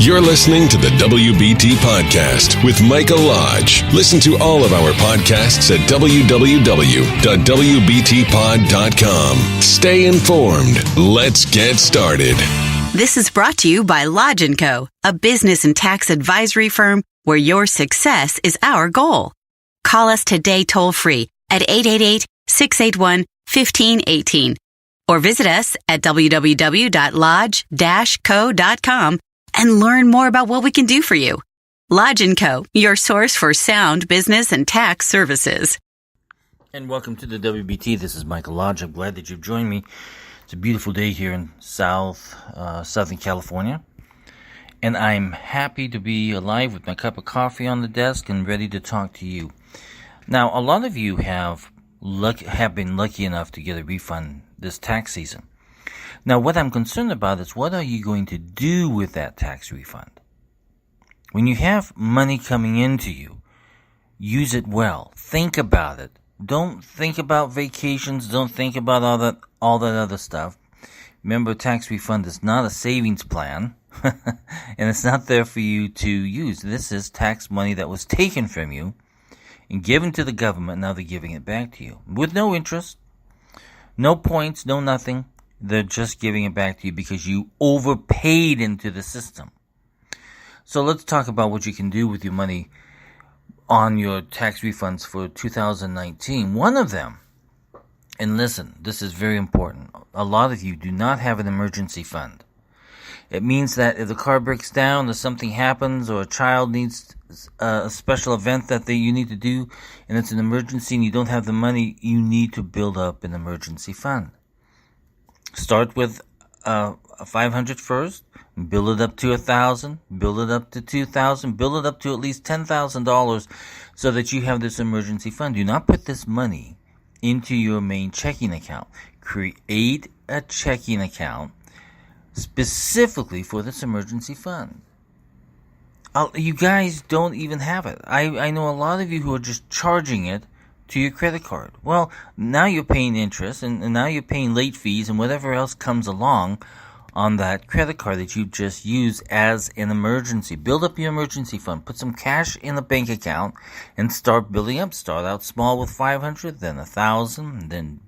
You're listening to the WBT Podcast with Michael Lodge. Listen to all of our podcasts at www.wbtpod.com. Stay informed. Let's get started. This is brought to you by Lodge & Co., a business and tax advisory firm where your success is our goal. Call us today toll-free at 888-681-1518 or visit us at www.lodge-co.com and learn more about what we can do for you. Lodge & Co., your source for sound business and tax services. And welcome to the WBT. This is Michael Lodge. I'm glad that you've joined me. It's a beautiful day here in Southern California. And I'm happy to be alive with my cup of coffee on the desk and ready to talk to you. Now, a lot of you have been lucky enough to get a refund this tax season. Now, what I'm concerned about is what are you going to do with that tax refund? When you have money coming into you, use it well. Think about it. Don't think about vacations. Don't think about all that other stuff. Remember, a tax refund is not a savings plan, and it's not there for you to use. This is tax money that was taken from you and given to the government. Now they're giving it back to you with no interest, no points, no nothing. They're just giving it back to you because you overpaid into the system. So let's talk about what you can do with your money on your tax refunds for 2019. One of them, and listen, this is very important. A lot of you do not have an emergency fund. It means that if the car breaks down or something happens or a child needs a special event that you need to do and it's an emergency and you don't have the money, you need to build up an emergency fund. Start with a 500 first, build it up to 1,000, build it up to 2,000, build it up to at least $10,000 so that you have this emergency fund. Do not put this money into your main checking account. Create a checking account specifically for this emergency fund. You guys don't even have it. I know a lot of you who are just charging it to your credit card. Well, now you're paying interest and now you're paying late fees and whatever else comes along on that credit card that you just use as an emergency. Build up your emergency fund. Put some cash in the bank account and start building up. Start out small with 500, then 1,000, then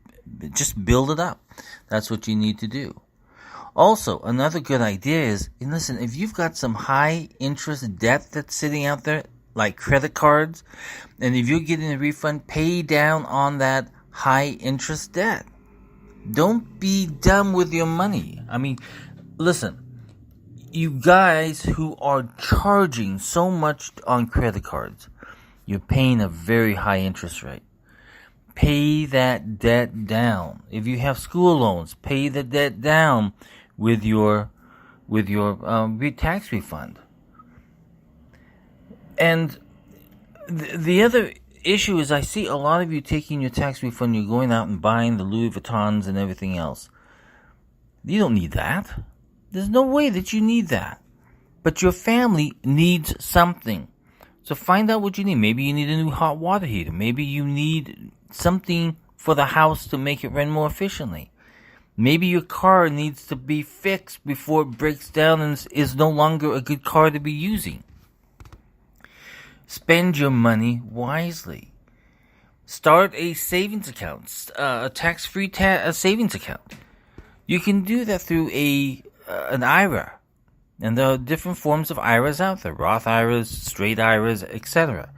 just build it up. That's what you need to do. Also, another good idea is, and listen, if you've got some high interest debt that's sitting out there, like credit cards, and if you're getting a refund, pay down on that high interest debt. Don't be dumb with your money. I mean, listen, you guys who are charging so much on credit cards, you're paying a very high interest rate. Pay that debt down. If you have school loans, pay the debt down with your tax refund. And the other issue is I see a lot of you taking your tax refund, you're going out and buying the Louis Vuittons and everything else. You don't need that. There's no way that you need that. But your family needs something. So find out what you need. Maybe you need a new hot water heater. Maybe you need something for the house to make it run more efficiently. Maybe your car needs to be fixed before it breaks down and is no longer a good car to be using. Spend your money wisely. Start a savings account, a tax-free savings account. You can do that through an IRA. And there are different forms of IRAs out there. Roth IRAs, straight IRAs, etc.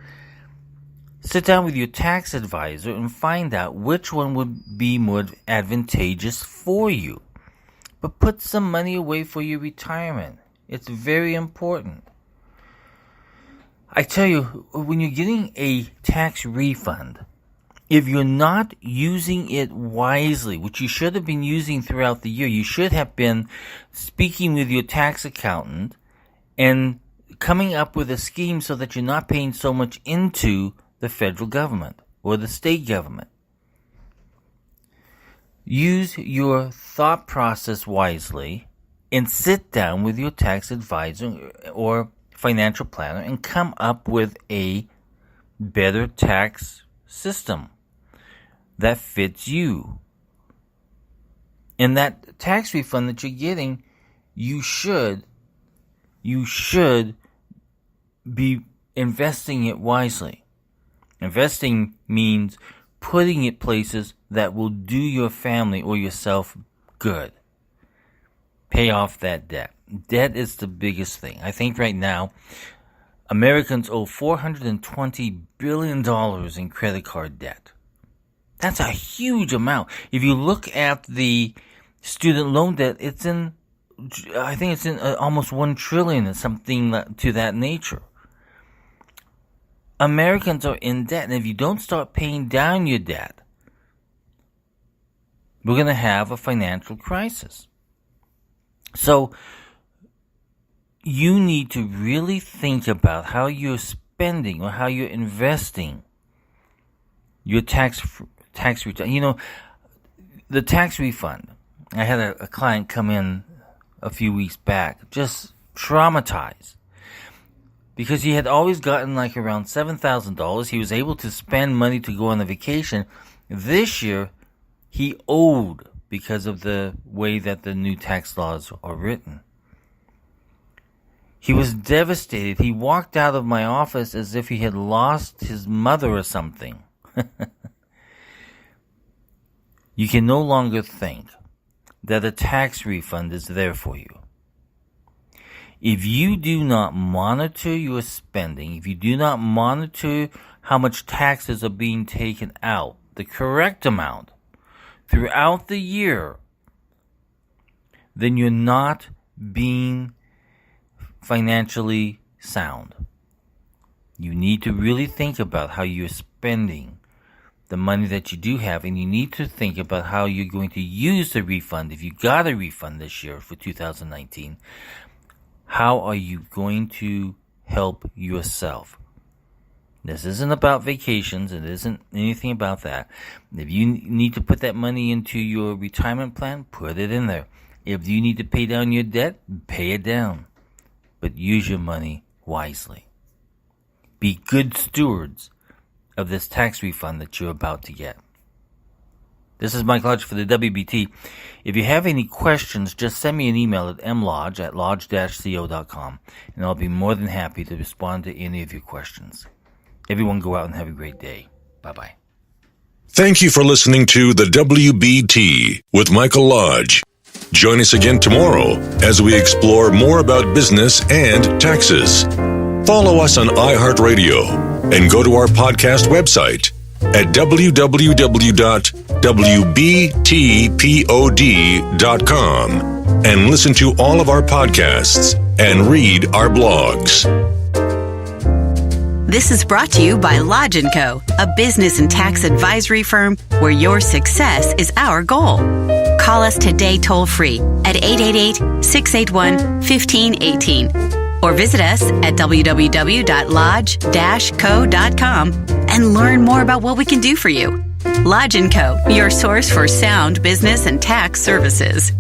Sit down with your tax advisor and find out which one would be more advantageous for you. But put some money away for your retirement. It's very important. I tell you, when you're getting a tax refund, if you're not using it wisely, which you should have been using throughout the year, you should have been speaking with your tax accountant and coming up with a scheme so that you're not paying so much into the federal government or the state government. Use your thought process wisely and sit down with your tax advisor or financial planner and come up with a better tax system that fits you. And that tax refund that you're getting, you should you should be investing it wisely. Investing means putting it places that will do your family or yourself good. Pay off that debt. Debt is the biggest thing. I think right now, Americans owe $420 billion in credit card debt. That's a huge amount. If you look at the student loan debt, I think it's in almost $1 trillion or something to that nature. Americans are in debt, and if you don't start paying down your debt, we're going to have a financial crisis. So, you need to really think about how you're spending or how you're investing your tax return. The tax refund. I had a client come in a few weeks back, just traumatized, because he had always gotten like around $7,000. He was able to spend money to go on a vacation. This year, he owed because of the way that the new tax laws are written. He was devastated. He walked out of my office as if he had lost his mother or something. You can no longer think that a tax refund is there for you. If you do not monitor your spending, if you do not monitor how much taxes are being taken out, the correct amount, throughout the year, then you're not being financially sound. You need to really think about how you're spending the money that you do have, and you need to think about how you're going to use the refund. If you got a refund this year for 2019, how are you going to help yourself? This isn't about vacations. It isn't anything about that. If you need to put that money into your retirement plan, put it in there. If you need to pay down your debt, pay it down. But use your money wisely. Be good stewards of this tax refund that you're about to get. This is Mike Lodge for the WBT. If you have any questions, just send me an email at mlodge@lodge-co.com, and I'll be more than happy to respond to any of your questions. Everyone go out and have a great day. Bye-bye. Thank you for listening to the WBT with Michael Lodge. Join us again tomorrow as we explore more about business and taxes. Follow us on iHeartRadio and go to our podcast website at www.wbtpod.com and listen to all of our podcasts and read our blogs. This is brought to you by Lodge & Co., a business and tax advisory firm where your success is our goal. Call us today toll-free at 888-681-1518 or visit us at www.lodge-co.com and learn more about what we can do for you. Lodge & Co., your source for sound business and tax services.